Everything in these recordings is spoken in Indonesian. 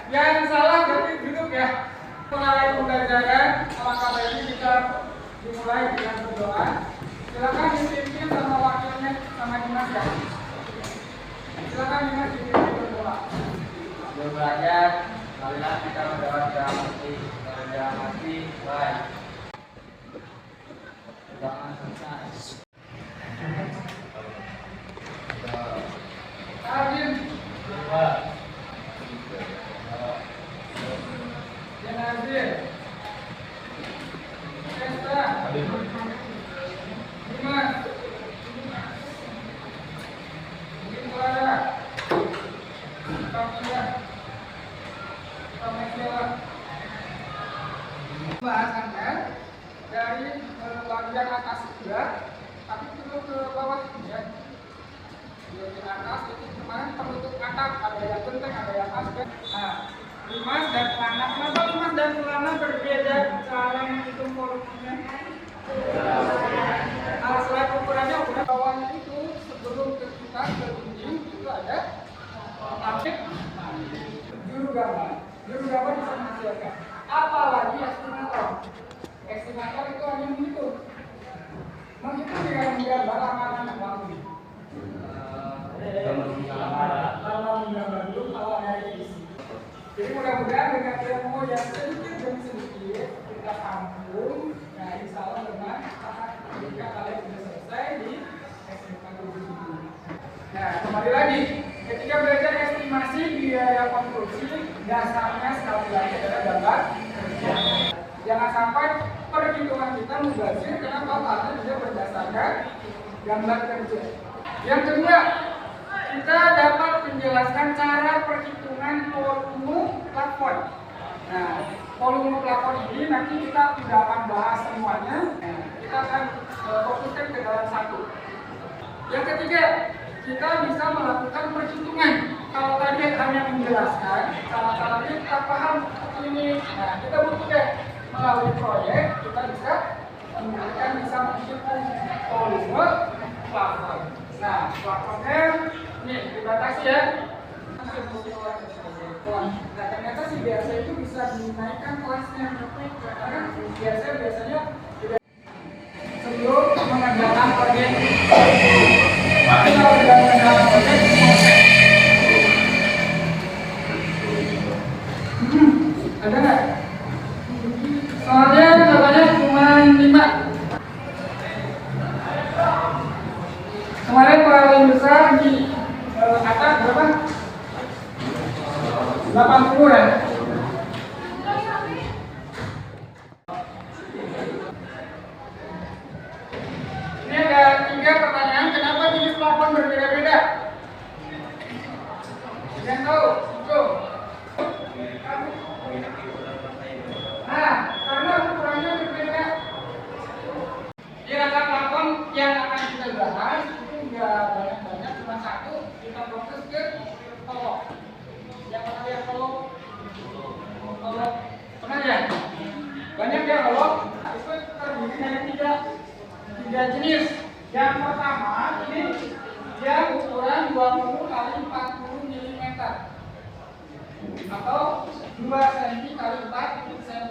Yang salah berarti duduk ya. Mulai pembelajaran, alangkah baiknya kita dimulai dengan berdoa. Silakan dipimpin sama wakilnya sama Dimas ya. Silakan Dimas dipimpin berdoa. Sebelum belajar, marilah kita berdoa dalam hati, baik. Jangan selesai. Amin. Jenazir. Pesta. Dimas. Clara. Kamila. Kamila. Bahasannya dari bagian atas juga, tapi perlu ke bawah ya. Di atas itu kemarin penutup atap, ada yang penting, ada yang aspek. Nah, Dimas dan Lana, kenapa Dimas dan Lana berbeda cara menghitung volumenya? Selain ukurannya bawahnya itu sebelum kita ke dinding itu ada aspek juru gambar. Juru gambar bisa menghasilkan. Apalagi estimator. Estimator itu hanya menghitung dengan menggambar ramalan waktu. Lama menggambar dulu kalau ada isi. Jadi mudah-mudahan dengan ilmu yang sedikit demi sedikit kita tampung. Nah, insya Allah dengan ketika kalian sudah selesai di estimasi. Nah, kembali lagi ketika belajar estimasi biaya konstruksi, dasarnya sekali lagi adalah gambar. Jangan sampai perhitungan kita mubazir, kenapa? Karena juga berdasarkan gambar kerja. Yang kedua, kita dapat menjelaskan cara perhitungan volume plafon. Nah, volume plafon ini nanti kita tidak akan bahas semuanya. Nah, kita akan fokuskan ke dalam satu. Yang ketiga, kita bisa melakukan perhitungan. Kalau tadi hanya menjelaskan, cara-caranya kita paham ini. Nah, kita butuh deh melalui proyek, kita bisa menghitung volume plafon. Nah, plafonnya nih dibatasi ya. Nah, ternyata si biasa itu bisa dinaikkan kelasnya. Karena biasanya tidak sebelum mengerjakan proyek. Tapi kalau sudah mengerjakan proyek, ada nggak? Soalnya katanya cuma 5. Kemarin paling besar di atas berapa? 80 ya? Ini ada 3 pertanyaan, kenapa jenis plafon berbeda-beda? Yang tahu? Tuh. Nah, karena ukurannya berbeda. Di rangka plafon yang akan kita bahas itu nggak banyak-banyak, cuma satu. Kita fokus ke kolom. Yang pernah lihat kolom? Kolom pernah ya? Banyak ya kolom. Itu terdiri dari tiga jenis. Yang pertama ini yang ukuran 20 kali 40 mm atau 2 cm kali 4 cm.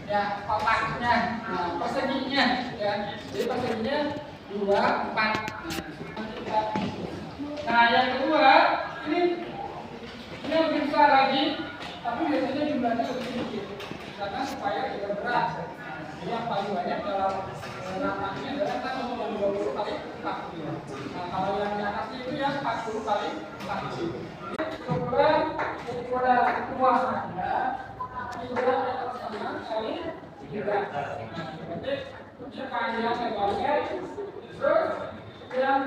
Ya, kotaknya, nah, perseginya, ya, jadi perseginya 2, 4. Nah, yang kedua, ini lebih besar lagi, tapi biasanya jumlahnya lebih sedikit, karena supaya tidak berat. Jadi yang paling banyak dalam rangkanya adalah kan 20 kali 40. Nah, kalau yang di atasnya itu ya 40 kali 40. Ukuran kuasanya ukuran sama kali 3. Jadi sepanjang lebarnya. Terus yang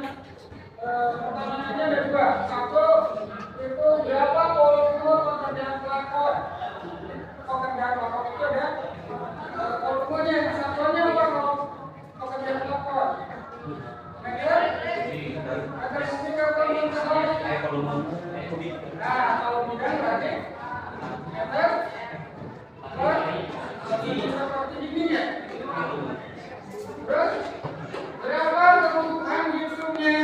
pertanyaannya ada 2. Satu itu berapa volume pekerjaan plafon? Pekerjaan plafon itu ada volumenya. Satuannya apa kalau pekerjaan plafon? Meter? Meter kubik atau volume? Nah, kalau bidang berarti meter seperti ini ya. Terus berapa kebutuhan gipsumnya?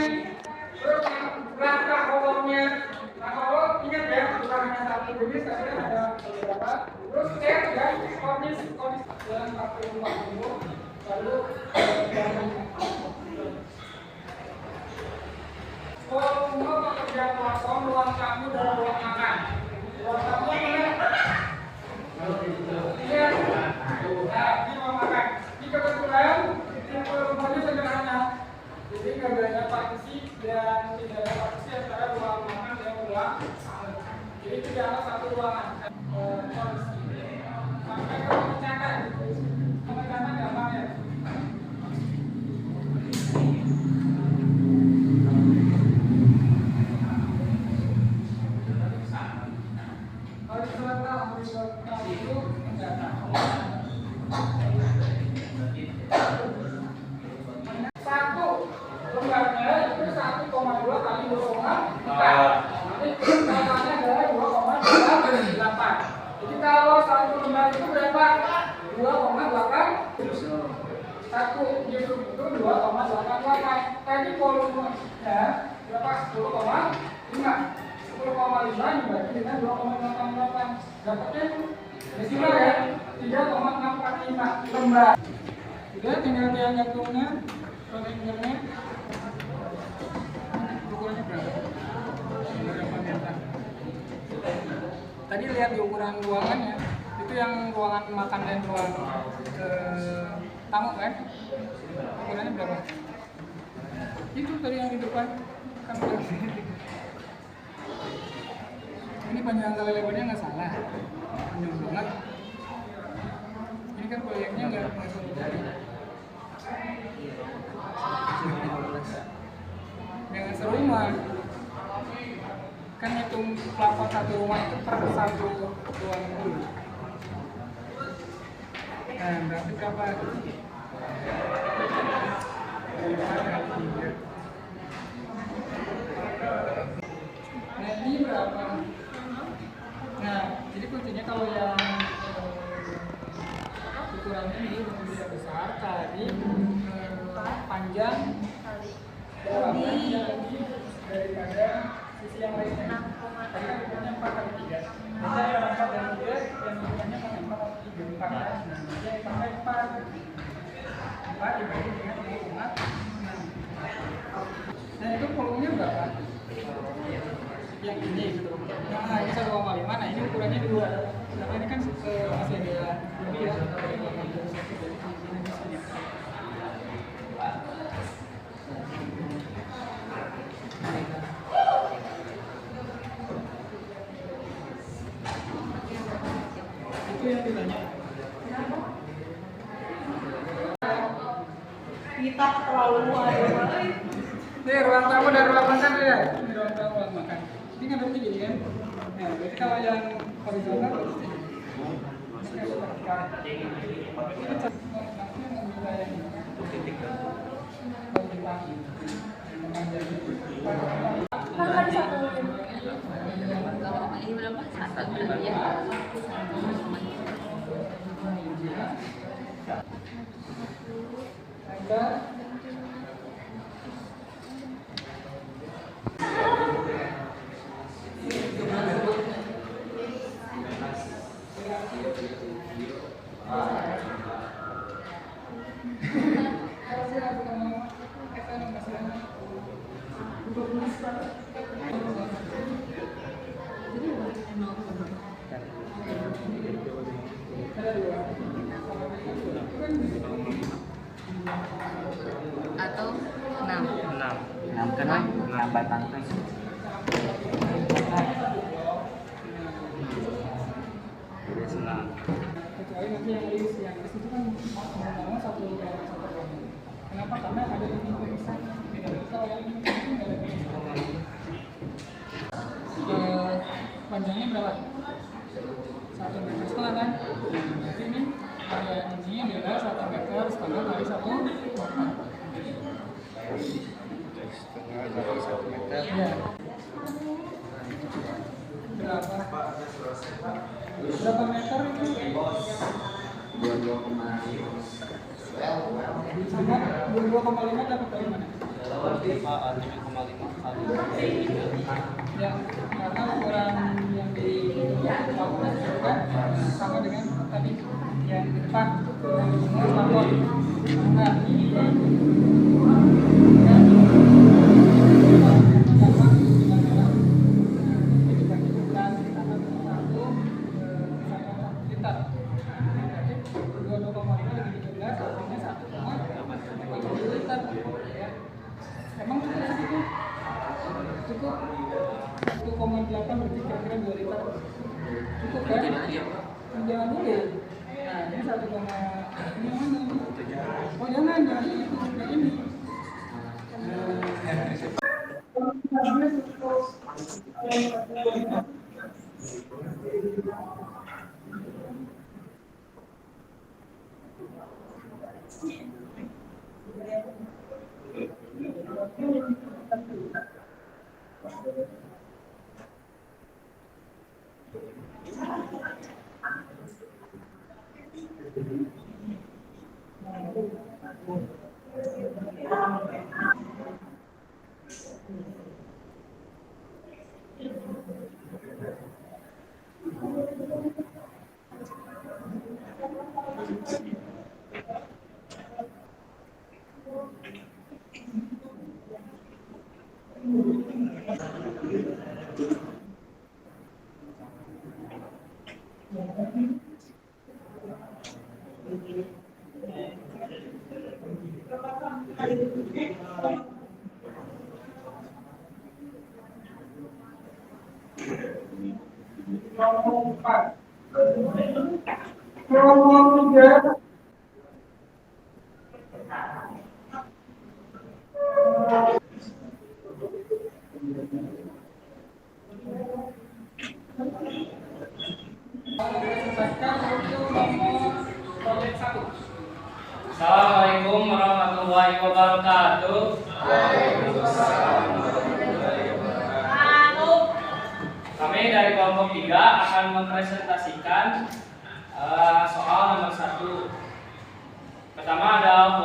Terus berapa kolomnya? Nah, kalau ingat ya, jenis kalian ada beberapa. Terus cek ya kondisi dalam 40 lalu volume pekerjaan kosong ruang tamu dan ruang makan. Ruang tamu mana? Iya. Nah, ini ruang makan. Ini kebetulan tipe rumahnya sederhana. Jadi nggak banyak partisi dan tidak ada partisi antara ruang makan dan ruang tamu. Jadi itu adalah satu ruangan. Sampai ke pengecatan. Pengecatan gampang ya. Horizontal itu mendatar. 1 lembarnya itu 1,2 kali 2,4. Nanti katanya adalah 2,28. Jadi kalau 1 lembar itu berapa? 2,8. 1 nyusun itu 2,88. Tadi volumenya berapa? 10,5. 10,5 dibagi dengan 2,88. Dapatnya desimal ya, 3,645 lembar. Udah tinggal yang gantungnya, kontennya. Ukurannya berapa? Tadi lihat di ukuran ruangannya, itu yang ruangan makan dan ruang tamu kan? Ukurannya berapa? Itu tadi yang di depan kan ini panjang kali lebarnya nggak salah, panjang banget. Ini kan proyeknya nggak dari dengan serumah kan hitung plafon satu rumah itu per satu ruang dulu. Nah berarti berapa? 5 kali 3. Nah ini berapa? Nah, jadi kuncinya kalau yang ukurannya ini lebih besar tadi panjang lebih daripada sisi yang lainnya. Tadi kan ukurannya 4 kali 3. Jadi yang 4 kali 3 yang ukurannya 4 kali 3 4. Nah, dia pakai 4 dibagi dengan 5,6. Nah itu volumenya berapa? Yang ini gitu. Nah ini 1,5. Nah ini ukurannya 2. Karena ini kan masih ada lebih ya. Itu yang ditanya. Kita terlalu ada. Ini ruang tamu dan ruang makan ya. Ini ruang tamu ruang makan. Ini kan berarti gini kan. Nah, berarti kalau yang horizontal berarti ini. Ini vertikal. Ini maksudnya menggila yang ini. Kan ada satu. Ini berapa? Satu ya. Atau 6 kan nambah tangkai. Kecuali nanti yang list itu kan mau satu ruangan. Kenapa? Karena ada yang bisa. Kalau yang ini nggak ada bisa. Panjangnya berapa? 1,5 meter kan? Jadi ini ini adalah 1,5 meter kali 1 meter. Ya. Berapa meter itu? 22,5 dapat dari mana? 5,5 kali. Ya, karena ukuran yang di sama dengan tadi yang di depan lapor. Nah, ini emang cukup 1,8 berarti kira-kira 2 liter cukup kan? Jangan dulu. Nah ini 1, ini mana? Oh jangan itu kayak ini. Assalamualaikum warahmatullahi wabarakatuh. Kami dari kelompok 3 akan mempresentasikan soal nomor 1. Pertama adalah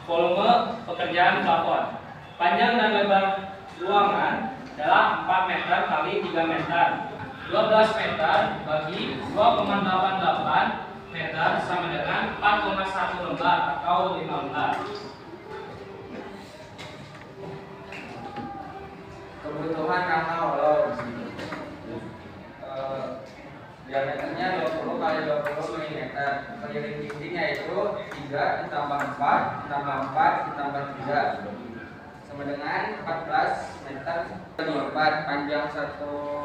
volume pekerjaan plafon. Panjang dan lebar ruangan adalah 4 meter kali 3 meter. 12 meter bagi 2,88 meter sama dengan 4,1 lembar atau 5 lembar. Kebutuhan rangka holog diameternya 20 kali 20 mm. Keliling dindingnya itu 3 ditambah 4 ditambah 4 ditambah 3 sama dengan 14 meter bagi 4. Panjang satu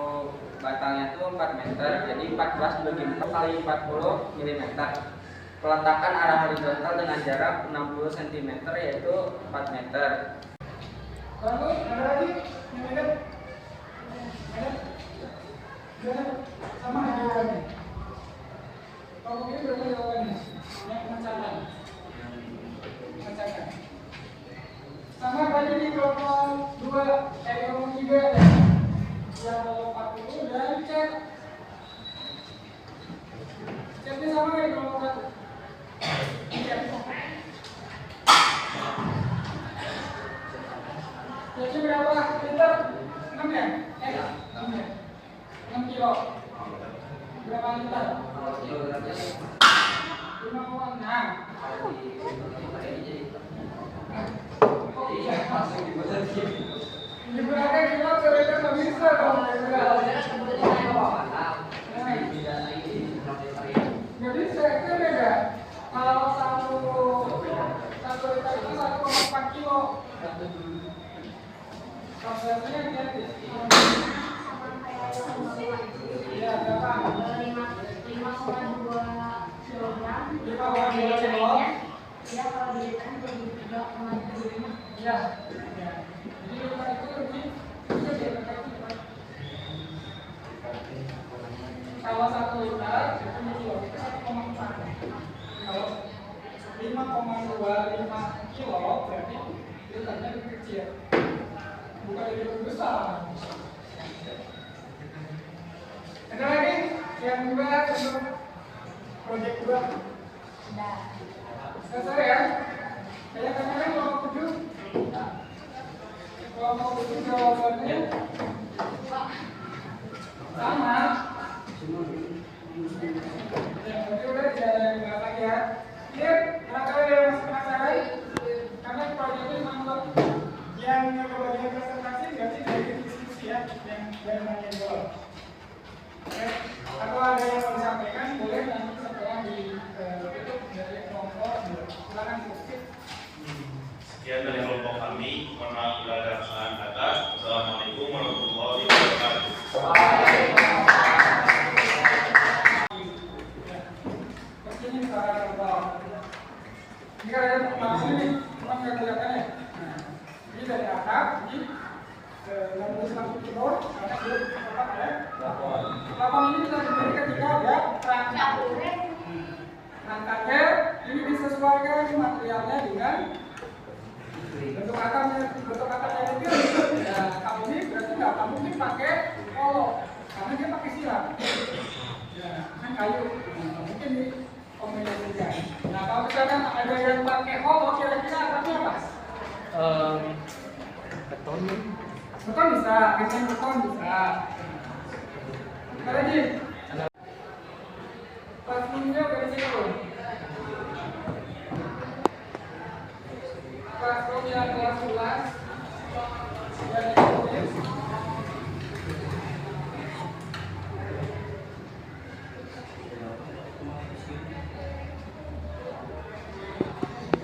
batangnya itu 4 meter, jadi 14 bagi 4 kali 40 mm. Peletakan arah horizontal dengan jarak 60 cm yaitu 4 meter. Lalu ada lagi yang ingat? Ada? Sama jawabannya. Kalau ini berapa jawabannya? Yang mencatat. Sama tadi di kelompok 2, kelompok 3 ya. Yang kelompok 40 dan cek. Ceknya sama nggak di kelompok 1? Cek. Ceknya berapa liter? 6 ya? 6 ya? 6 kilo. Berapa liter? 5,6. Digunakan kilo mereka nggak bisa dong. Nggak bisa, itu beda. Kalau satu liter itu 1,4 kilo. Biasanya ganti. Ya, berapa? 5,2 kilogram. 5,2 kilo. Ya, kalau dilihatkan jadi 3,75. Ya. Jadi liter itu lebih bisa dideteksi. Kalau 1 liter itu kilo itu 1,4. Kalau 5,25 kilo berarti liternya lebih kecil. Bukan lebih besar. Ada lagi yang juga untuk proyek 2? Sudah. Selesai ya? Saya katakan kelompok 7. Kelompok 7 jawabannya sama. Clear? Barangkali ada yang masih penasaran? Karena proyek ini memang yang kebagian presentasi berarti dari diskusi ya, yang dari bagian bawah. Oke, atau ada yang mau disampaikan boleh nanti setelah ditutup dari kelompok. Silakan sedikit. Sekian dari kelompok kami. Mohon maaf bila ada kesalahan kata. Wassalamualaikum warahmatullahi wabarakatuh. Ini cara contoh. Ini kan ada maksud nih, cuma nggak kelihatan ya. Ini dari atap, ini langsung ke bawah, karena dia tetap ada plafon ini bisa berdiri ketika ada rangka. Rangkanya ini disesuaikan materialnya dengan bentuk atapnya itu. Ya, kalau ini berarti nggak mungkin pakai kolong, karena dia pakai silang. Ya, kan kayu, mungkin di kombinasikan. Nah, kalau misalkan ada yang pakai kolong, kira-kira atapnya apa? Beton. Beton bisa, biasanya beton bisa. Apa lagi? Platformnya udah di situ. Platform yang kelas 11 dan ditulis.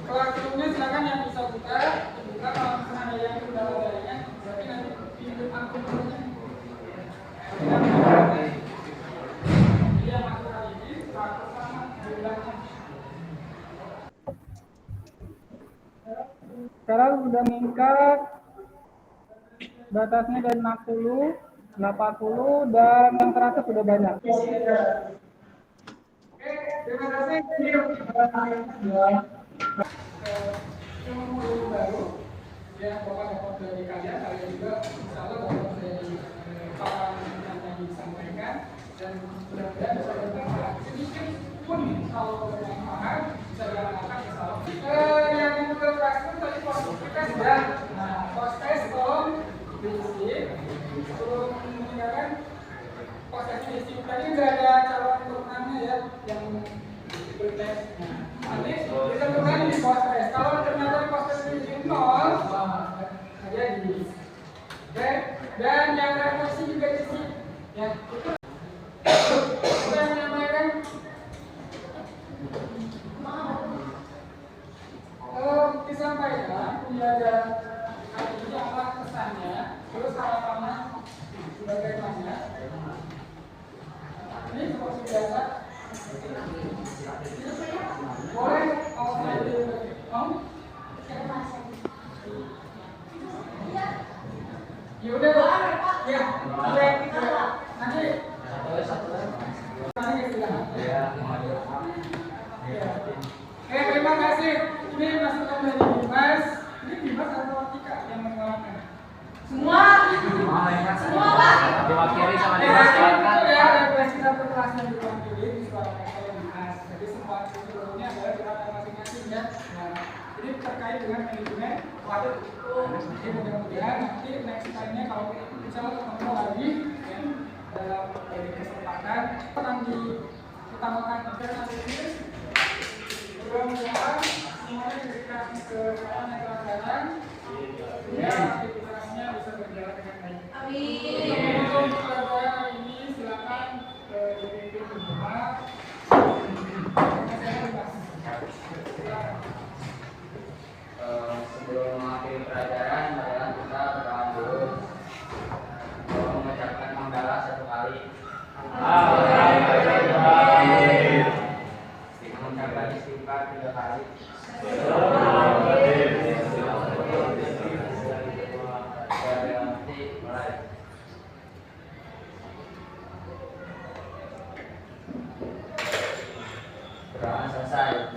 Platformnya silakan yang bisa buka. Kalau misalnya ada yang sudah jaringan, berarti nanti pintu akun dulunya. Dia masuk kali ini, praktek sama jumlahnya. Sekarang sudah meningkat batasnya dari 60, 80 dan yang teratas sudah banyak. Oke, terima kasih. Yang mau baru ya Bapak dapat dari kalian juga insya Allah dapat dari para yang disampaikan dan mudah-mudahan bisa bermanfaat sedikit pun kalau bermanfaat bisa diamalkan insya Allah. Yang untuk classroom tadi kita sudah post test tolong diisi sebelum meninggalkan post test diisi. Tadi sudah ada calon turunannya ya yang bertes. Nanti ditentukan di post test. Kalau ternyata di post test ini 0, ada di dan yang refleksi juga diisi. Ya, itu apa yang menyampaikan. Disampaikan pembelajaran kali ini apa kesannya, terus harapannya bagaimana. Ini seperti biasa. Boleh kalau saya ya udah ya nanti terima kasih. Ini masukan dari Dimas. Ini Dimas atau Tika yang mengeluarkan? Semua Pak. Diwakili sama Dimas. Ya, refleksi satu kelasnya diwakili disuarakan oleh Dimas. Jadi semua seluruhnya adalah curhatan masing-masing ya. Nah, ini terkait dengan manajemen waktu. Jadi mudah-mudahan nanti next time-nya kalau bisa ketemu lagi ya, dalam kesempatan akan diutamakan alternatif. Mudah-mudahan semuanya diberikan ke kawan yang telah datang. Ya, aktivitasnya bisa berjalan dengan baik. Amin. Untuk pelajaran hari ini silakan dipimpin semua. Sebelum mengakhiri pelajaran, marilah kita berdoa dulu. Mengucapkan hamdalah satu kali. Mengucapkan istighfar 3 kali. Doa selesai.